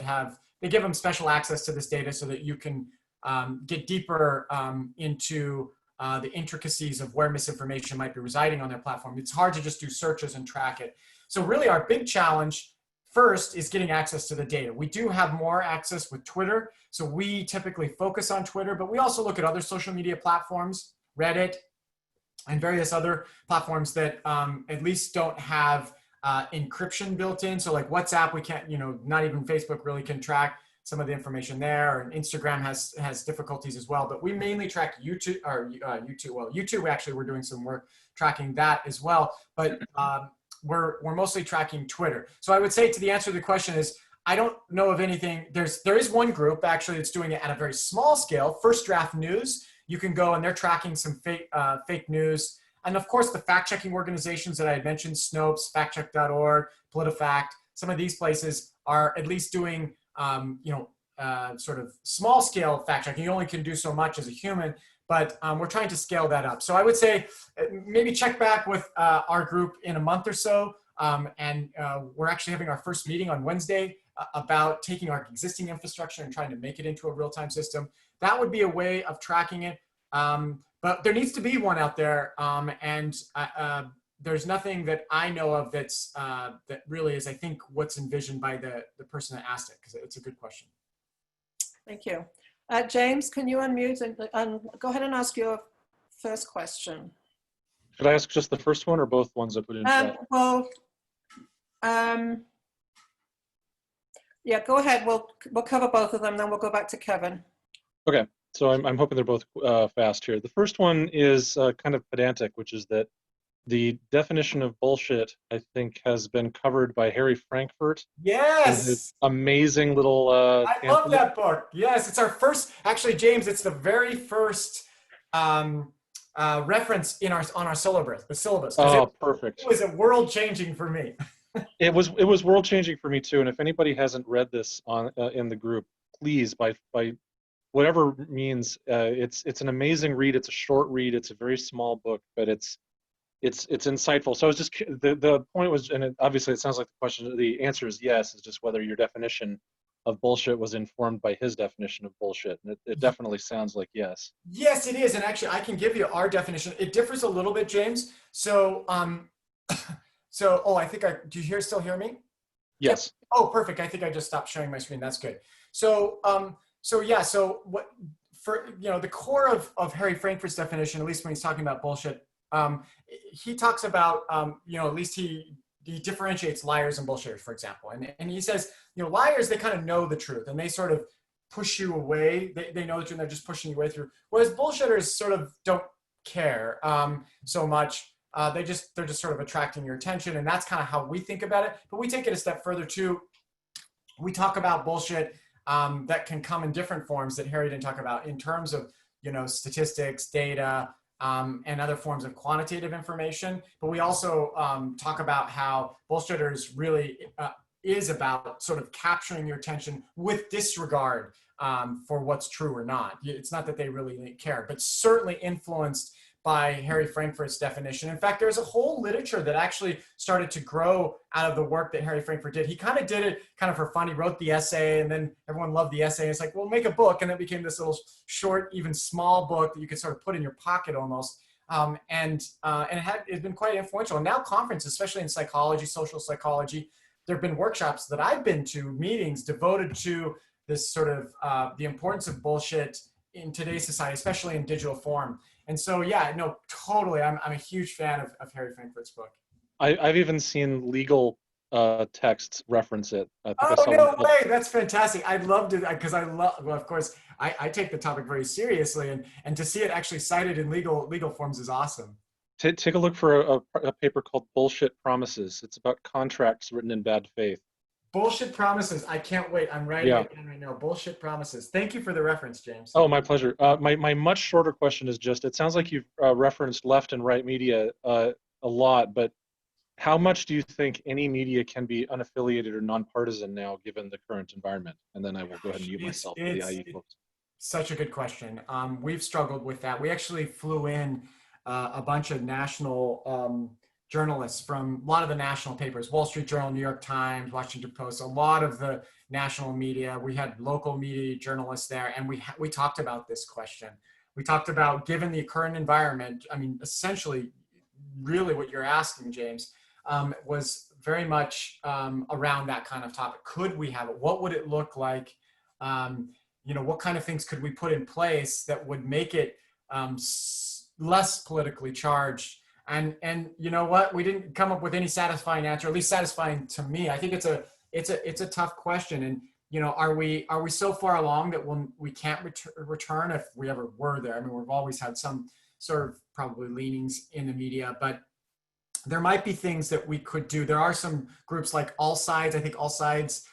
S4: they give them special access to this data so that you can get deeper into the intricacies of where misinformation might be residing on their platform. It's hard to just do searches and track it. So really our big challenge first is getting access to the data. We do have more access with Twitter. So we typically focus on Twitter, but we also look at other social media platforms, Reddit, and various other platforms that at least don't have encryption built in. So like WhatsApp, we can't, not even Facebook really can track some of the information there, and Instagram has difficulties as well. But we mainly track YouTube, YouTube actually we're doing some work tracking that as well. But we're mostly tracking Twitter. So I would say to the answer to the question is, I don't know of anything. There is one group actually that's doing it at a very small scale, First Draft News. You can go and they're tracking some fake news. And of course, the fact-checking organizations that I had mentioned, Snopes, factcheck.org, PolitiFact, some of these places are at least doing sort of small-scale fact-checking. You only can do so much as a human, but we're trying to scale that up. So I would say maybe check back with our group in a month or so. And we're actually having our first meeting on Wednesday about taking our existing infrastructure and trying to make it into a real-time system. That would be a way of tracking it. But there needs to be one out there, and there's nothing that I know of that's that really is, I think, what's envisioned by the person that asked it, because it's a good question.
S1: Thank you. James, can you unmute and go ahead and ask your first question?
S3: Should I ask just the first one or both ones I put in chat?
S1: Well, yeah, go ahead. We'll cover both of them, then we'll go back to Kevin.
S3: Okay, so I'm hoping they're both fast here. The first one is kind of pedantic, which is that the definition of bullshit, I think, has been covered by Harry Frankfurt.
S4: Yes!
S3: Amazing little
S4: I love that book. Yes, it's our first, actually, James, it's the very first reference in on our syllabus. The syllabus.
S3: Oh, perfect.
S4: It was world-changing for me.
S3: It was world-changing for me too. And if anybody hasn't read this on in the group, please, by whatever means, it's an amazing read. It's a short read. It's a very small book, but it's insightful. So I was just the point was, and obviously it sounds like the answer is yes. It's just whether your definition of bullshit was informed by his definition of bullshit, and it definitely sounds like yes.
S4: Yes, it is, and actually I can give you our definition. It differs a little bit, James. So I think do you still hear me?
S3: Yes.
S4: Oh, perfect. I think I just stopped sharing my screen. That's good. So what for the core of Harry Frankfurt's definition, at least when he's talking about bullshit. He talks about, at least he differentiates liars and bullshitters, for example. And he says, liars, they kind of know the truth and they sort of push you away. They know the truth and they're just pushing you way through. Whereas bullshitters sort of don't care so much. They're just sort of attracting your attention. And that's kind of how we think about it. But we take it a step further too. We talk about bullshit that can come in different forms that Harry didn't talk about in terms of, statistics, data, and other forms of quantitative information. But we also talk about how bullshitters really is about sort of capturing your attention with disregard for what's true or not. It's not that they really care, but certainly influenced by Harry Frankfurt's definition. In fact, there's a whole literature that actually started to grow out of the work that Harry Frankfurt did. He kind of did it kind of for fun. He wrote the essay and then everyone loved the essay. It's like, well, make a book. And it became this little short, even small book that you could sort of put in your pocket almost. It's been quite influential. And now conferences, especially in psychology, social psychology, there have been workshops that I've been to, meetings devoted to this sort of the importance of bullshit in today's society, especially in digital form. And so, yeah, no, totally. I'm a huge fan of Harry Frankfurt's book.
S3: I've even seen legal texts reference it.
S4: No way! That's fantastic. I'd love to, because well, of course, I take the topic very seriously, and to see it actually cited in legal forms is awesome.
S3: Take a look for a paper called Bullshit Promises. It's about contracts written in bad faith.
S4: Bullshit Promises. I can't wait. I'm writing it down right now. Bullshit Promises. Thank you for the reference, James.
S3: Oh, my pleasure. My much shorter question is just, it sounds like you've referenced left and right media a lot, but how much do you think any media can be unaffiliated or nonpartisan now, given the current environment? And then I will go ahead and mute myself for the IE folks.
S4: Such a good question. We've struggled with that. We actually flew in a bunch of national journalists from a lot of the national papers, Wall Street Journal, New York Times, Washington Post, a lot of the national media. We had local media journalists there, and we talked about this question. We talked about, given the current environment, I mean, essentially, really what you're asking, James, was very much around that kind of topic. Could we have it? What would it look like? What kind of things could we put in place that would make it less politically charged? And you know what? We didn't come up with any satisfying answer, at least satisfying to me. I think it's a tough question. And are we so far along that we can't return if we ever were there? I mean, we've always had some sort of probably leanings in the media, but there might be things that we could do. There are some groups like All Sides. I think All Sides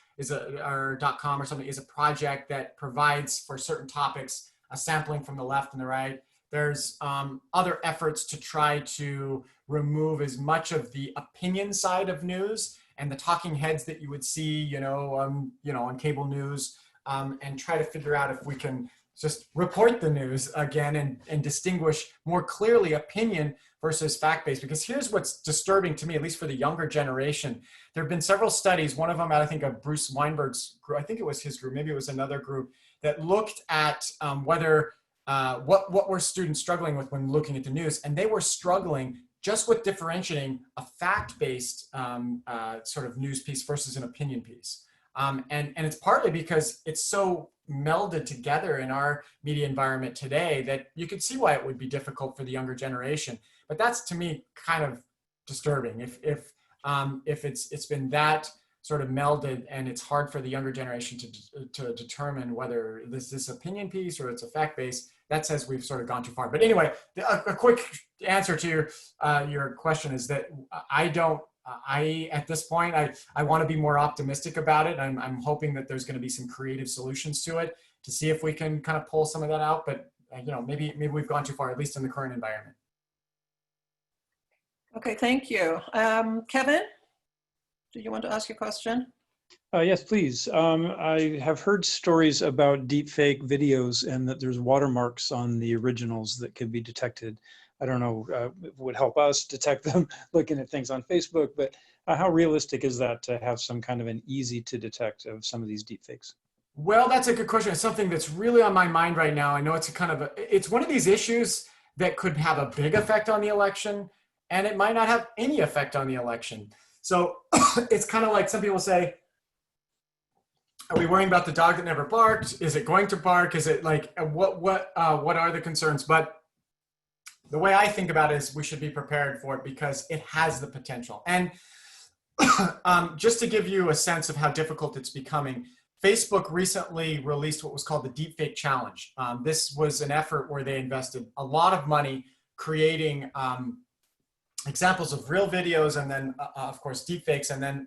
S4: or .com or something is a project that provides for certain topics a sampling from the left and the right. There's other efforts to try to remove as much of the opinion side of news and the talking heads that you would see, on cable news, and try to figure out if we can just report the news again and distinguish more clearly opinion versus fact-based. Because here's what's disturbing to me, at least for the younger generation. There have been several studies, one of them I think of Bruce Weinberg's group, I think it was his group, maybe it was another group, that looked at what were students struggling with when looking at the news. And they were struggling just with differentiating a fact-based sort of news piece versus an opinion piece. And it's partly because it's so melded together in our media environment today that you could see why it would be difficult for the younger generation. But that's, to me, kind of disturbing. If it's been that sort of melded and it's hard for the younger generation to determine whether this opinion piece or it's a fact base, that says we've sort of gone too far. But anyway, a quick answer to your question is that at this point, I want to be more optimistic about it. I'm hoping that there's going to be some creative solutions to it to see if we can kind of pull some of that out. But maybe we've gone too far, at least in the current environment.
S1: Okay, thank you. Kevin, do you want to ask your question?
S5: Yes, please. I have heard stories about deepfake videos and that there's watermarks on the originals that could be detected. I don't know if it would help us detect them looking at things on Facebook, but how realistic is that to have some kind of an easy to detect of some of these deepfakes?
S4: Well, that's a good question. It's something that's really on my mind right now. I know it's it's one of these issues that could have a big effect on the election, and it might not have any effect on the election. So it's kind of like some people say, are we worrying about the dog that never barked? Is it going to bark? Is it like, what are the concerns? But the way I think about it is we should be prepared for it because it has the potential. And just to give you a sense of how difficult it's becoming, Facebook recently released what was called the Deepfake Challenge. This was an effort where they invested a lot of money creating examples of real videos and then, of course, deepfakes, and then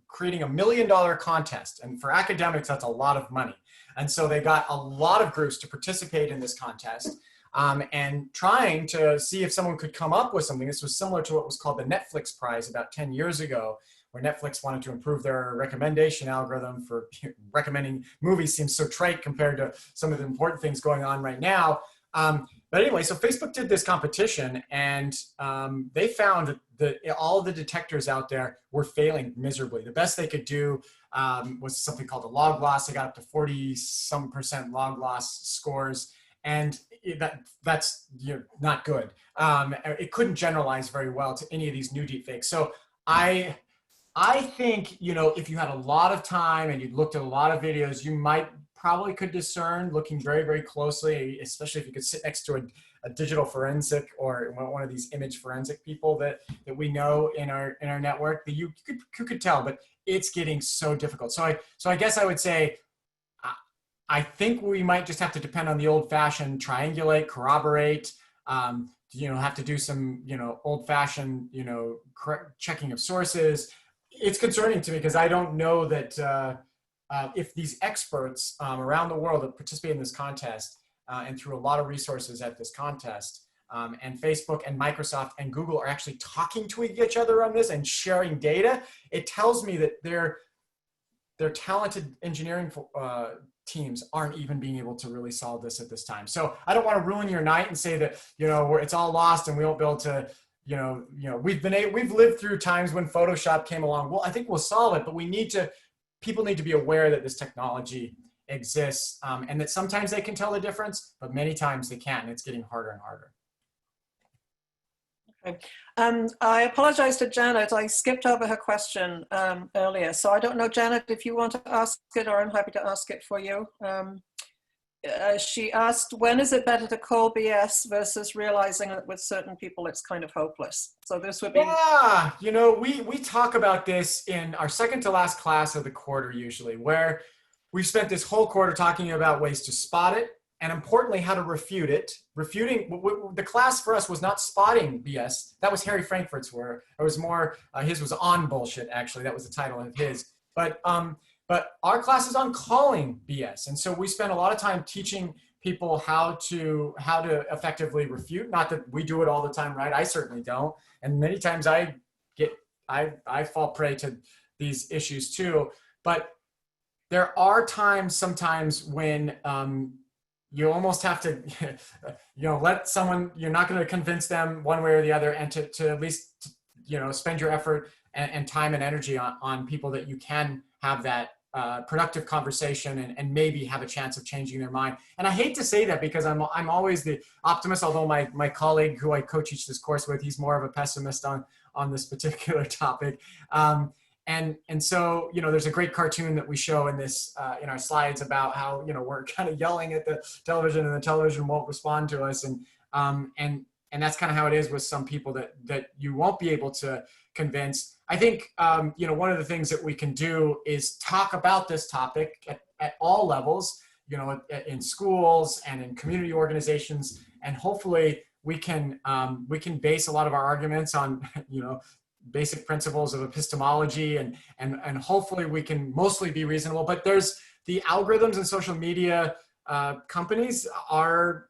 S4: creating $1 million contest. And for academics, that's a lot of money. And so they got a lot of groups to participate in this contest and trying to see if someone could come up with something. This was similar to what was called the Netflix Prize about 10 years ago, where Netflix wanted to improve their recommendation algorithm for recommending movies. Seems so trite compared to some of the important things going on right now. But anyway, so Facebook did this competition, and they found that all of the detectors out there were failing miserably. The best they could do was something called a log loss. They got up to 40-some% log loss scores, and that's not good. It couldn't generalize very well to any of these new deepfakes. So I think, if you had a lot of time and you looked at a lot of videos, you probably could discern, looking very, very closely, especially if you could sit next to a digital forensic or one of these image forensic people that we know in our network, that you could tell, but it's getting so difficult. So I guess I would say, I think we might just have to depend on the old-fashioned triangulate, corroborate, have to do some, old-fashioned, checking of sources. It's concerning to me because I don't know that if these experts around the world that participate in this contest and through a lot of resources at this contest, and Facebook and Microsoft and Google are actually talking to each other on this and sharing data, it tells me that their talented engineering teams aren't even being able to really solve this at this time. So I don't want to ruin your night and say that, it's all lost and we won't be able to, we've lived through times when Photoshop came along. Well, I think we'll solve it, but people need to be aware that this technology exists and that sometimes they can tell the difference, but many times they can't, and it's getting harder and harder.
S1: Okay. I apologize to Janet. I skipped over her question earlier. So I don't know, Janet, if you want to ask it, or I'm happy to ask it for you. She asked, when is it better to call BS versus realizing that with certain people it's kind of hopeless? So this would be...
S4: Yeah, we talk about this in our second to last class of the quarter usually, where we've spent this whole quarter talking about ways to spot it, and importantly, how to refute it. Refuting, the class for us was not spotting BS. That was Harry Frankfurt's work. It was more, his was on bullshit, actually. That was the title of his. But our class is on calling BS. And so we spent a lot of time teaching people how to effectively refute. Not that we do it all the time, right? I certainly don't. And many times I fall prey to these issues too. But there are sometimes when you almost have to, let someone, you're not going to convince them one way or the other, and to at least, spend your effort and time and energy on people that you can have that productive conversation and maybe have a chance of changing their mind. And I hate to say that because I'm always the optimist, although my colleague who I co-teach this course with, he's more of a pessimist on this particular topic. And so, there's a great cartoon that we show in this, in our slides about how, we're kind of yelling at the television and the television won't respond to us. And that's kind of how it is with some people that you won't be able to convince. I think, one of the things that we can do is talk about this topic at all levels, in schools and in community organizations. And hopefully we can base a lot of our arguments on, basic principles of epistemology, and hopefully we can mostly be reasonable. But there's the algorithms and social media companies are,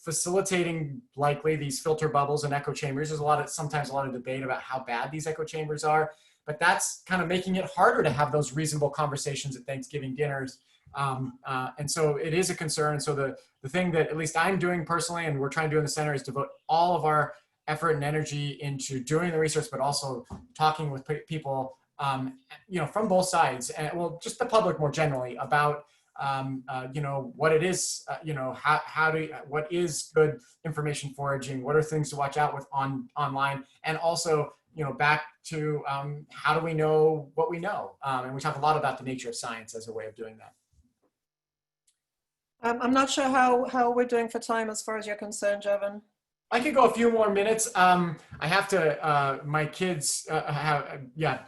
S4: facilitating likely these filter bubbles and echo chambers. There's sometimes a lot of debate about how bad these echo chambers are, but that's kind of making it harder to have those reasonable conversations at Thanksgiving dinners. And so it is a concern. And so the thing that at least I'm doing personally, and we're trying to do in the center, is devote all of our effort and energy into doing the research, but also talking with people, from both sides, and just the public more generally about, what it is, what is good information foraging, what are things to watch out with online, and also, back to how do we know what we know? And we talk a lot about the nature of science as a way of doing that.
S1: I'm not sure how we're doing for time as far as you're concerned, Jevin.
S4: I could go a few more minutes. I have to, my kids they're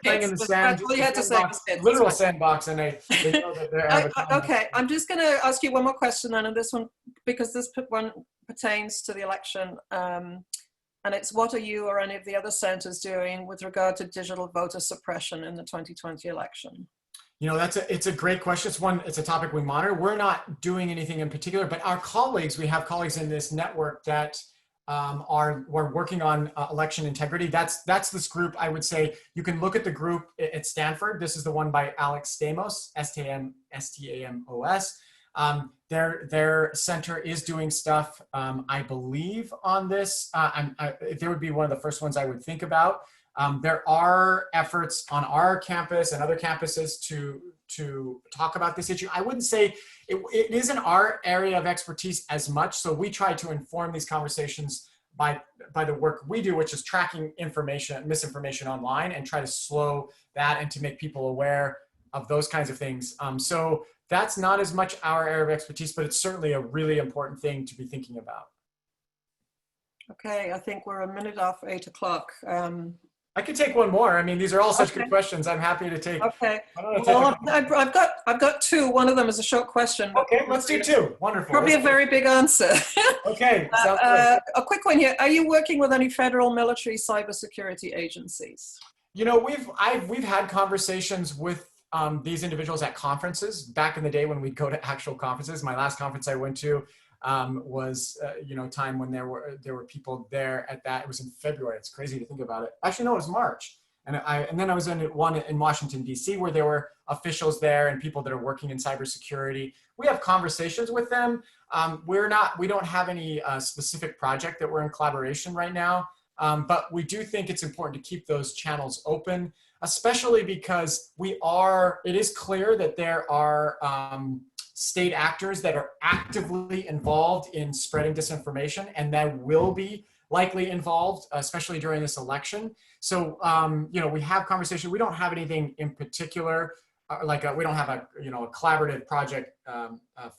S4: playing in the sand.
S1: All you had to say was kids.
S4: Literal sandbox, and they know that they're
S1: okay, I'm just going to ask you one more question then, and this one, because this one pertains to the election, and it's what are you or any of the other centers doing with regard to digital voter suppression in the 2020 election?
S4: It's a great question. It's a topic we monitor. We're not doing anything in particular, but we have colleagues in this network that are working on election integrity. That's this group. I would say you can look at the group at Stanford. This is the one by Alex Stamos, Stamos. Their center is doing stuff, I believe, on this. There would be one of the first ones I would think about. There are efforts on our campus and other campuses to talk about this issue. I wouldn't say it isn't our area of expertise as much, so we try to inform these conversations by the work we do, which is tracking misinformation online, and try to slow that and to make people aware of those kinds of things. So that's not as much our area of expertise, but it's certainly a really important thing to be thinking about.
S1: Okay, I think we're a minute off 8 o'clock.
S4: I could take one more. I mean, these are all such good questions. I'm happy to take.
S1: Okay. Well, I've got two. One of them is a short question.
S4: Okay, let's do two. Wonderful.
S1: Probably a very big answer.
S4: Okay. Sounds good.
S1: A quick one here. Are you working with any federal military cybersecurity agencies?
S4: We've had conversations with these individuals at conferences back in the day when we'd go to actual conferences. My last conference I went to was time when there were people there at that. It was in February. It's crazy to think about it. Actually, no, it was March. And then I was in one in Washington, D.C., where there were officials there and people that are working in cybersecurity. We have conversations with them. We don't have any specific project that we're in collaboration right now. But we do think it's important to keep those channels open, especially because it is clear that there are state actors that are actively involved in spreading disinformation, and that will be likely involved, especially during this election. So, we have conversation. We don't have anything in particular, we don't have a collaborative project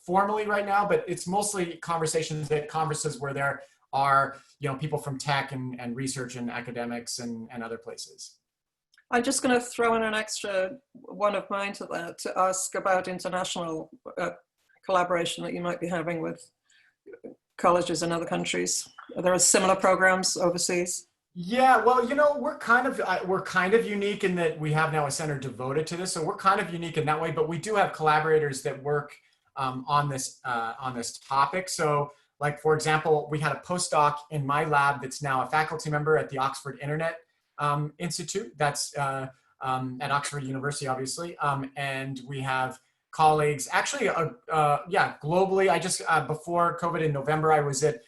S4: formally right now, but it's mostly conversations at conferences where there are, people from tech and research and academics and other places.
S1: I'm just going to throw in an extra one of mine to that, to ask about international collaboration that you might be having with colleges in other countries. Are there similar programs overseas?
S4: Yeah, well, we're kind of unique in that we have now a center devoted to this, so we're kind of unique in that way. But we do have collaborators that work on this topic. So, like for example, we had a postdoc in my lab that's now a faculty member at the Oxford Internet Institute. That's at Oxford University, obviously. And we have colleagues. Actually, yeah, globally. I just before COVID in November, I was at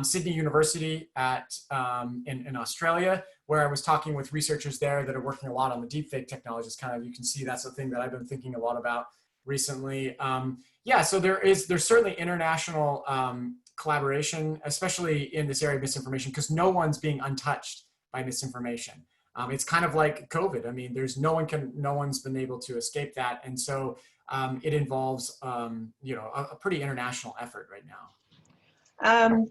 S4: Sydney University in Australia, where I was talking with researchers there that are working a lot on the deepfake technologies. Kind of, you can see that's the thing that I've been thinking a lot about recently. Yeah, so there's certainly international collaboration, especially in this area of misinformation, because no one's being untouched by misinformation. It's kind of like COVID. I mean, no one's been able to escape that, and so it involves a pretty international effort right now.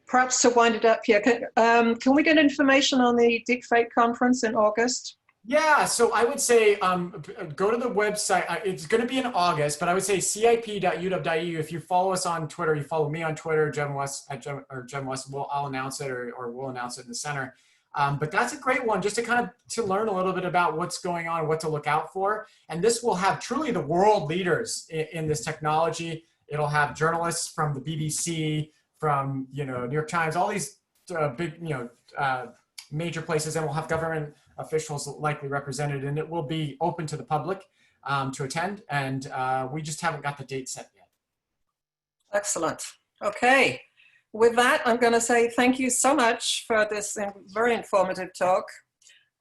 S1: Perhaps to wind it up here, can we get information on the deepfake conference in August?
S4: Yeah, so I would say go to the website. It's going to be in August, but I would say cip.uw.edu. If you follow us on Twitter, you follow me on Twitter, Jevin West Jevin West. I'll announce it, or we'll announce it in the center. But that's a great one, just to learn a little bit about what's going on, what to look out for. And this will have truly the world leaders in this technology. It'll have journalists from the BBC, from New York Times, all these big major places, and we'll have government officials likely represented, and it will be open to the public to attend. And we just haven't got the date set yet.
S1: Excellent. Okay. With that, I'm going to say thank you so much for this very informative talk.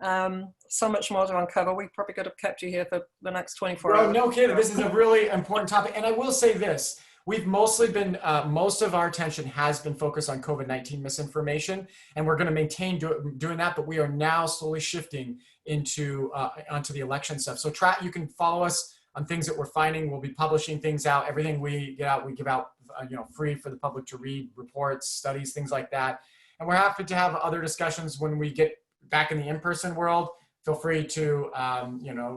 S1: So much more to uncover. We probably could have kept you here for the next 24 hours.
S4: No kidding. This is a really important topic. And I will say this. We've mostly been, most of our attention has been focused on COVID-19 misinformation, and we're going to maintain doing that, but we are now slowly shifting onto the election stuff. So you can follow us on things that we're finding. We'll be publishing things out. Everything we get out, we give out free for the public to read, reports, studies, things like that. And we're happy to have other discussions when we get back in the in-person world. Feel free to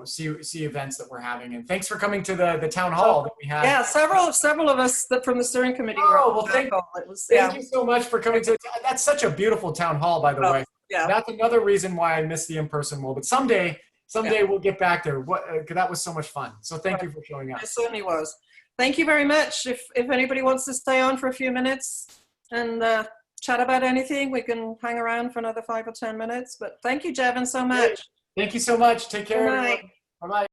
S4: see events that we're having. And thanks for coming to the town hall that we had.
S1: Yeah, several of us from the steering committee.
S4: Thank you so much for coming to. That's such a beautiful town hall, by the way.
S1: Yeah,
S4: that's another reason why I miss the in-person world. But someday we'll get back there. That was so much fun. So thank you for showing up.
S1: It certainly was. Thank you very much. If anybody wants to stay on for a few minutes and chat about anything, we can hang around for another 5 or 10 minutes. But thank you, Jevin, so much.
S4: Thank you so much. Take care.
S1: Good night.
S4: Bye-bye.